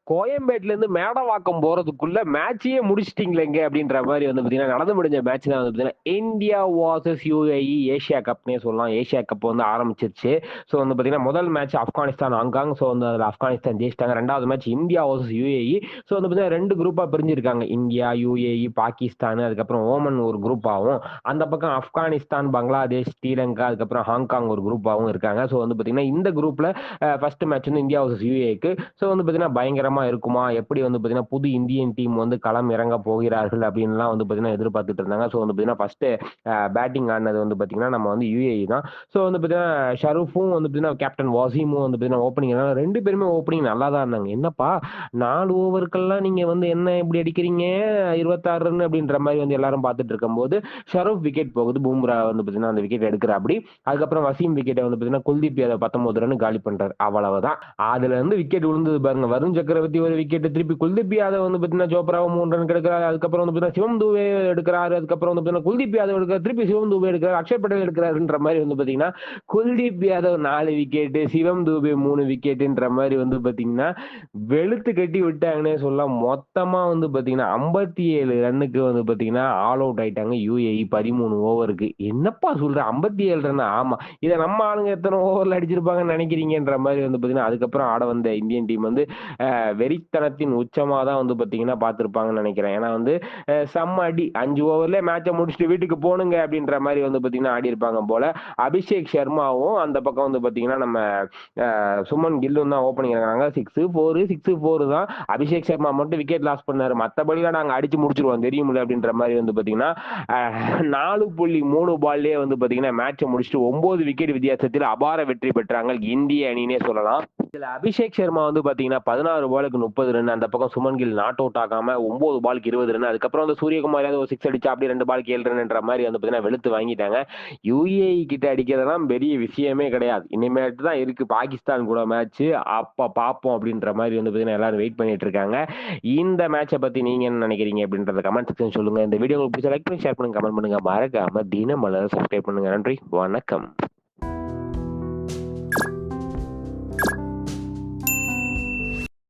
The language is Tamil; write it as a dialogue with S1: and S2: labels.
S1: கோயம்பேட்லேருந்து மேடவாக்கம் போறதுக்குள்ள மேட்சையே முடிச்சிட்டீங்களேங்க அப்படின்ற மாதிரி வந்து பார்த்தீங்கன்னா நடந்து முடிஞ்ச மேட்ச் தான் வந்து பார்த்தீங்கன்னா இந்தியா வாசஸ் யூஏஇ ஏஷியா கப்னே சொல்லலாம். ஏஷியா கப் வந்து ஆரம்பிச்சிருச்சு. ஸோ வந்து பார்த்தீங்கன்னா முதல் மேட்ச் ஆப்கானிஸ்தான் ஹாங்காங். ஸோ வந்து அதில் ஆப்கானிஸ்தான் ஜெயிச்சிட்டாங்க. ரெண்டாவது match India versus UAE. So வந்து பார்த்தீங்கன்னா ரெண்டு குரூப்பாக பிரிஞ்சிருக்காங்க. இந்தியா, யூஏஇ, பாகிஸ்தான், அதுக்கப்புறம் ஓமன் ஒரு குரூப்பாகவும், அந்த பக்கம் ஆப்கானிஸ்தான், பங்களாதேஷ், ஸ்ரீலங்கா, அதுக்கப்புறம் ஹாங்காங் ஒரு குரூப்பாகவும் இருக்காங்க. ஸோ வந்து பார்த்தீங்கன்னா இந்த குரூப்ல ஃபர்ஸ்ட் மேட்ச் வந்து இந்தியா வர்சஸ் யூஏக்கு. ஸோ வந்து பார்த்தீங்கன்னா பயங்கரமா இருக்குமா, எப்படி வந்து பார்த்தீங்கன்னா புது இந்தியன் டீம் வந்து களம் இறங்க போகிறார்கள் அப்படின்லாம் வந்து பார்த்தீங்கன்னா எதிர்பார்த்துட்டு இருந்தாங்க. ஸோ வந்து பார்த்தீங்கன்னா ஃபர்ஸ்ட் பேட்டிங் ஆடினது வந்து பார்த்தீங்கன்னா நம்ம வந்து யூஏஇ தான். ஸோ வந்து பார்த்தீங்கன்னா ஷரூஃபும் வந்து பார்த்தீங்கன்னா கேப்டன் வாசிமும் வந்து பார்த்தீங்கன்னா ஓப்பனிங் ரெண்டு பேருமே ஓப்பனிங் நல்லா தான் இருந்தாங்க. என்னப்பா 4 ஓவருக்கெல்லாம் நீங்க வந்து என்ன இப்படி அடிக்கிறீங்க 26 ரன் அப்படின்ற மாதிரி வந்து எல்லாரும் பார்த்துட்டு இருக்கும்போது ஷரூப் விக்கெட் போகுது. பூம்ரா வந்து பார்த்தீங்கன்னா அந்த விக்கெட் எடுக்கிற அப்படி. அதுக்கப்புறம் வசீம் விக்கெட்டை வந்து பார்த்தீங்கன்னா குல்தீப் யாதவ் 19 ரன் காலி பண்றாரு. அவ்வளவுதான். அதுல இருந்து விக்கெட் விழுந்தது பாருங்க. வருண் சக்கரவர்த்தி ஒரு விக்கெட், திருப்பி குல்தீப் யாதவ் வந்து பாத்தீங்கன்னா சோப்ராவை 3 ரன் எடுக்கிறாரு. அதுக்கப்புறம் வந்து பாத்தீங்கன்னா சிவம் தூவே எடுக்கிறாரு. அதுக்கப்புறம் வந்து பாத்தீங்கன்னா குல்தீப் யாதவ் எடுக்கிறார், திருப்பி சிவம் தூவே எடுக்கிறார், அக்ஷர் பட்டேல் எடுக்கிறாருன்ற மாதிரி வந்து பாத்தீங்கன்னா குல்தீப் யாதவ் 4 விக்கெட், சிவம் தூபே 3 விக்கெட்ன்ற மாதிரி வந்து பாத்தீங்கன்னா வெளுத்து கட்டி விட்டாங்கன்னே சொல்லலாம். மொத்தமா வந்து பாத்தீங்கன்னா 57 ரன்னுக்கு வந்து பாத்தீங்கன்னா ஆல் அவுட் ஆயிட்டாங்க யூஏஇ 13 ஓவருக்கு. என்னப்பா சொல்ற 57 ரன்? ஆமா, இதை நம்ம ஆளுங்க எத்தனை ஓவர்ல அடிச்சிருப்பாங்கன்னு நினைக்கிறீங்கன்ற மாதிரி வந்து பாத்தீங்கன்னா அதுக்கப்புறம் ஆட வந்த இந்தியன் டீம் வந்து வெறித்தனத்தின் உச்சமா தான் வந்து பாத்தீங்கன்னா பார்த்திருப்பாங்கன்னு நினைக்கிறேன். ஏன்னா வந்து செம்ம அடி 5 ஓவர்ல மேட்சை முடிச்சுட்டு வீட்டுக்கு போனுங்க அப்படின்ற மாதிரி வந்து பாத்தீங்கன்னா ஆடி இருப்பாங்க போல. அபிஷேக் சர்மாவும் அந்த பக்கம் வந்து பாத்தீங்கன்னா நம்ம சுமன் கில்லும் தான் ஓப்பனிங் இருக்காங்க. 6-4 தான். அபிஷேக் சர்மா மட்டும் விக்கெட் லாஸ் பண்ணாரு. மற்றபடிலாம் நாங்க அடிச்சு முடிச்சிருவோம் தெரியுமில்ல அப்படின்ற மாதிரி வந்து பாத்தீங்கன்னா 4.3 பால்லே வந்து பாத்தீங்கன்னா மேட்சை முடிச்சுட்டு 9 விக்கெட் வித்தியாசத்தில் அபார வெற்றி பெற்றாங்க இந்திய அணினே சொல்லலாம். இதுல அபிஷேக் சர்மா வந்து பாத்தீங்கன்னா 16 பாலுக்கு 30 ரன். அந்த பக்கம் சுமன் கில் நாட் அவுட் ஆகாம 9 பாலுக்கு 20 ரன். அதுக்கப்புறம் வந்து சூரியகுமார் யாதவ் ஒரு 6 அடிச்சா அப்படி 2 பாலுக்கு 7 ரன்ன்ற மாதிரி வந்து பாத்தீங்கன்னா வெளுத்து வாங்கிட்டாங்க. யுஏஇ கிட்ட அடிக்கிறதெல்லாம் பெரிய விஷயமே கிடையாது. இனிமேட்டு தான் இருக்கு பாகிஸ்தான் கூட மேட்ச். அப்ப பாப்போம் அப்படின்ற மாதிரி வந்து பாத்தீங்கன்னா எல்லாரும் வெயிட் பண்ணிட்டு இருக்காங்க. இந்த மேட்சை பத்தி நீங்க என்ன நினைக்கிறீங்க அப்படின்றத கமெண்ட் செக்ஷன் சொல்லுங்க. இந்த வீடியோ உங்களுக்கு பிடிச்ச லைக் பண்ணி ஷேர் பண்ணுங்க, கமெண்ட் பண்ணுங்க, மறக்காம தினமலர் சப்ஸ்கிரைப் பண்ணுங்க. நன்றி, வணக்கம்.